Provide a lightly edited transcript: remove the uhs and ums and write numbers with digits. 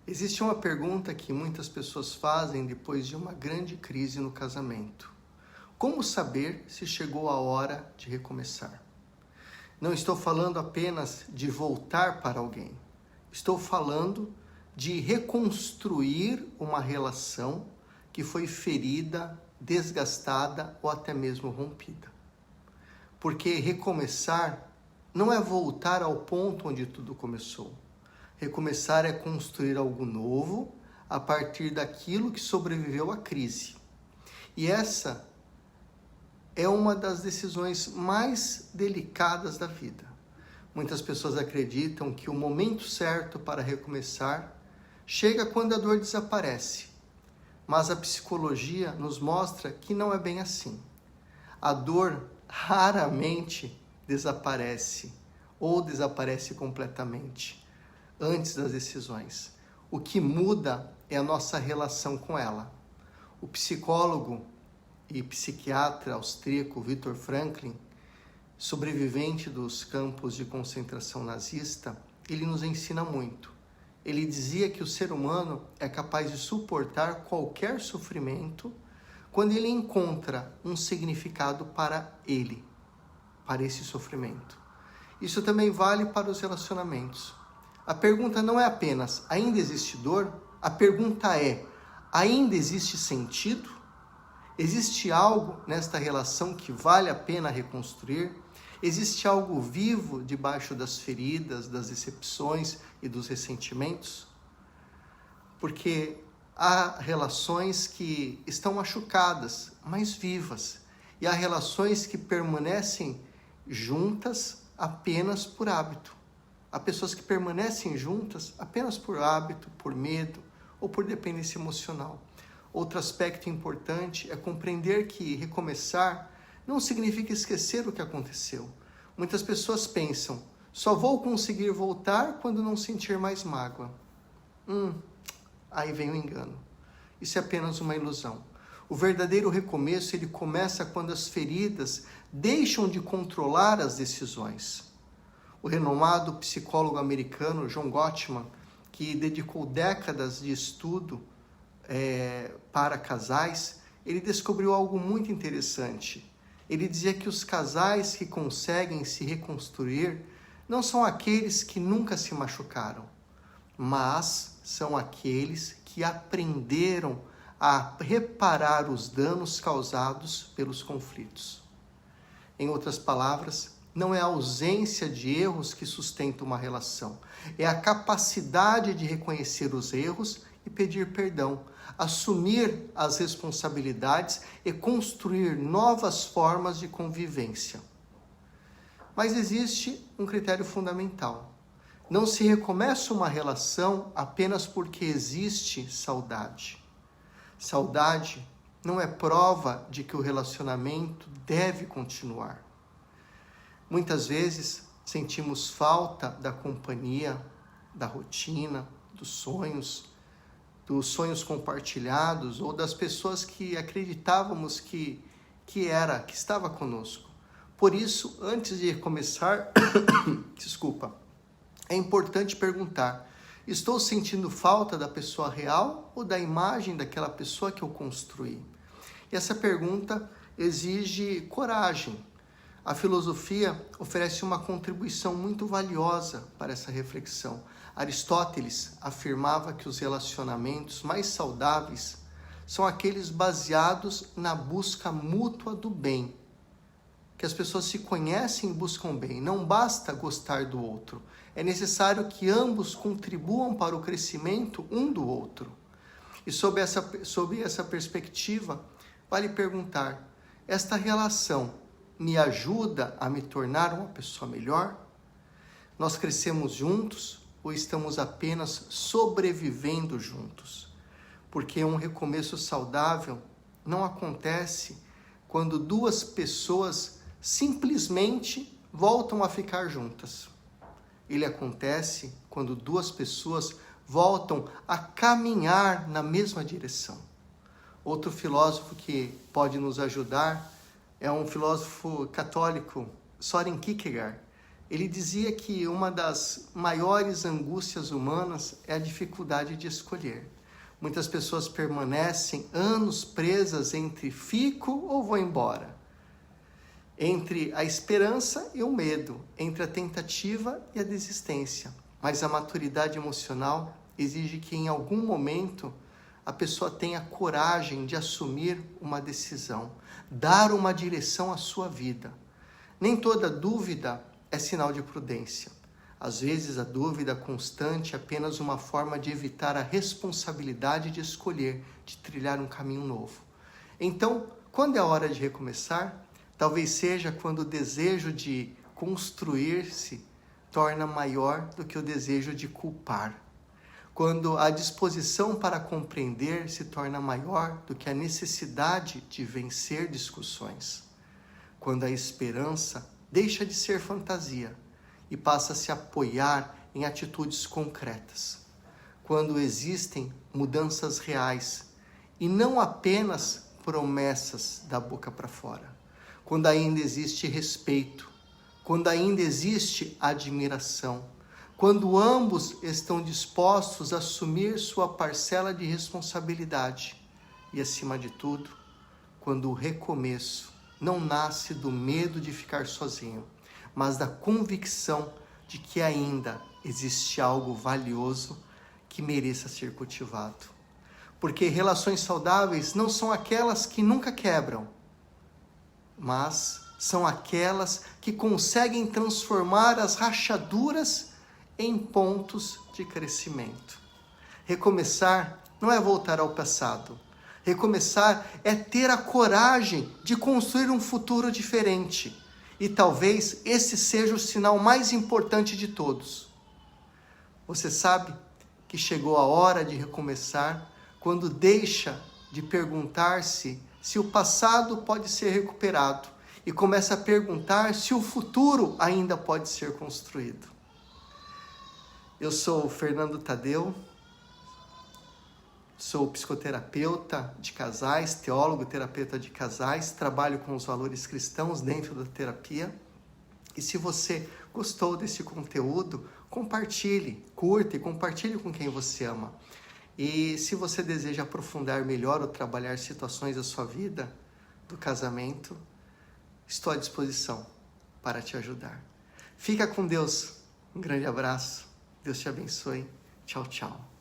Existe uma pergunta que muitas pessoas fazem depois de uma grande crise no casamento. Como saber se chegou a hora de recomeçar? Não estou falando apenas de voltar para alguém. Estou falando de reconstruir uma relação que foi ferida, desgastada ou até mesmo rompida. Porque recomeçar não é voltar ao ponto onde tudo começou. Recomeçar é construir algo novo a partir daquilo que sobreviveu à crise. E essa é uma das decisões mais delicadas da vida. Muitas pessoas acreditam que o momento certo para recomeçar chega quando a dor desaparece. Mas a psicologia nos mostra que não é bem assim. A dor raramente desaparece ou desaparece completamente antes das decisões. O que muda é a nossa relação com ela. O psicólogo e psiquiatra austríaco Viktor Frankl, sobrevivente dos campos de concentração nazista, ele nos ensina muito. Ele dizia que o ser humano é capaz de suportar qualquer sofrimento quando ele encontra um significado para ele, para esse sofrimento. Isso também vale para os relacionamentos. A pergunta não é apenas, ainda existe dor? A pergunta é, ainda existe sentido? Existe algo nesta relação que vale a pena reconstruir? Existe algo vivo debaixo das feridas, das decepções e dos ressentimentos? Porque há relações que estão machucadas, mas vivas. E há relações que permanecem juntas apenas por hábito. Há pessoas que permanecem juntas apenas por hábito, por medo ou por dependência emocional. Outro aspecto importante é compreender que recomeçar não significa esquecer o que aconteceu. Muitas pessoas pensam, só vou conseguir voltar quando não sentir mais mágoa. Aí vem o engano. Isso é apenas uma ilusão. O verdadeiro recomeço, ele começa quando as feridas deixam de controlar as decisões. O renomado psicólogo americano John Gottman, que dedicou décadas de estudo para casais, ele descobriu algo muito interessante. Ele dizia que os casais que conseguem se reconstruir não são aqueles que nunca se machucaram, mas são aqueles que aprenderam a reparar os danos causados pelos conflitos. Em outras palavras, não é a ausência de erros que sustenta uma relação, é a capacidade de reconhecer os erros e pedir perdão, assumir as responsabilidades e construir novas formas de convivência. Mas existe um critério fundamental. Não se recomeça uma relação apenas porque existe saudade. Saudade não é prova de que o relacionamento deve continuar. Muitas vezes sentimos falta da companhia, da rotina, dos sonhos compartilhados ou das pessoas que acreditávamos que estava conosco. Por isso, antes de começar, é importante perguntar, estou sentindo falta da pessoa real ou da imagem daquela pessoa que eu construí? E essa pergunta exige coragem. A filosofia oferece uma contribuição muito valiosa para essa reflexão. Aristóteles afirmava que os relacionamentos mais saudáveis são aqueles baseados na busca mútua do bem. Que as pessoas se conhecem e buscam bem. Não basta gostar do outro. É necessário que ambos contribuam para o crescimento um do outro. E sob essa perspectiva, vale perguntar, esta relação me ajuda a me tornar uma pessoa melhor? Nós crescemos juntos ou estamos apenas sobrevivendo juntos? Porque um recomeço saudável não acontece quando duas pessoas simplesmente voltam a ficar juntas. Ele acontece quando duas pessoas voltam a caminhar na mesma direção. Outro filósofo que pode nos ajudar é um filósofo católico, Søren Kierkegaard. ele dizia que uma das maiores angústias humanas é a dificuldade de escolher. Muitas pessoas permanecem anos presas entre fico ou vou embora, entre a esperança e o medo, entre a tentativa e a desistência. Mas a maturidade emocional exige que em algum momento a pessoa tenha coragem de assumir uma decisão, dar uma direção à sua vida. Nem toda dúvida é sinal de prudência. Às vezes a dúvida constante é apenas uma forma de evitar a responsabilidade de escolher, de trilhar um caminho novo. Então, quando é a hora de recomeçar, talvez seja quando o desejo de construir-se torna maior do que o desejo de culpar. Quando a disposição para compreender se torna maior do que a necessidade de vencer discussões. Quando a esperança deixa de ser fantasia e passa a se apoiar em atitudes concretas. Quando existem mudanças reais e não apenas promessas da boca para fora. Quando ainda existe respeito, quando ainda existe admiração, quando ambos estão dispostos a assumir sua parcela de responsabilidade e, acima de tudo, quando o recomeço não nasce do medo de ficar sozinho, mas da convicção de que ainda existe algo valioso que mereça ser cultivado. Porque relações saudáveis não são aquelas que nunca quebram, mas são aquelas que conseguem transformar as rachaduras em pontos de crescimento. Recomeçar não é voltar ao passado. Recomeçar é ter a coragem de construir um futuro diferente. E talvez esse seja o sinal mais importante de todos. Você sabe que chegou a hora de recomeçar quando deixa de perguntar-se se o passado pode ser recuperado e começa a perguntar se o futuro ainda pode ser construído. Eu sou o Fernando Tadeu, sou psicoterapeuta de casais, teólogo, terapeuta de casais, trabalho com os valores cristãos dentro da terapia. E se você gostou desse conteúdo, compartilhe, curta e compartilhe com quem você ama. E se você deseja aprofundar melhor ou trabalhar situações da sua vida, do casamento, estou à disposição para te ajudar. Fica com Deus. Um grande abraço. Deus te abençoe. Tchau, tchau.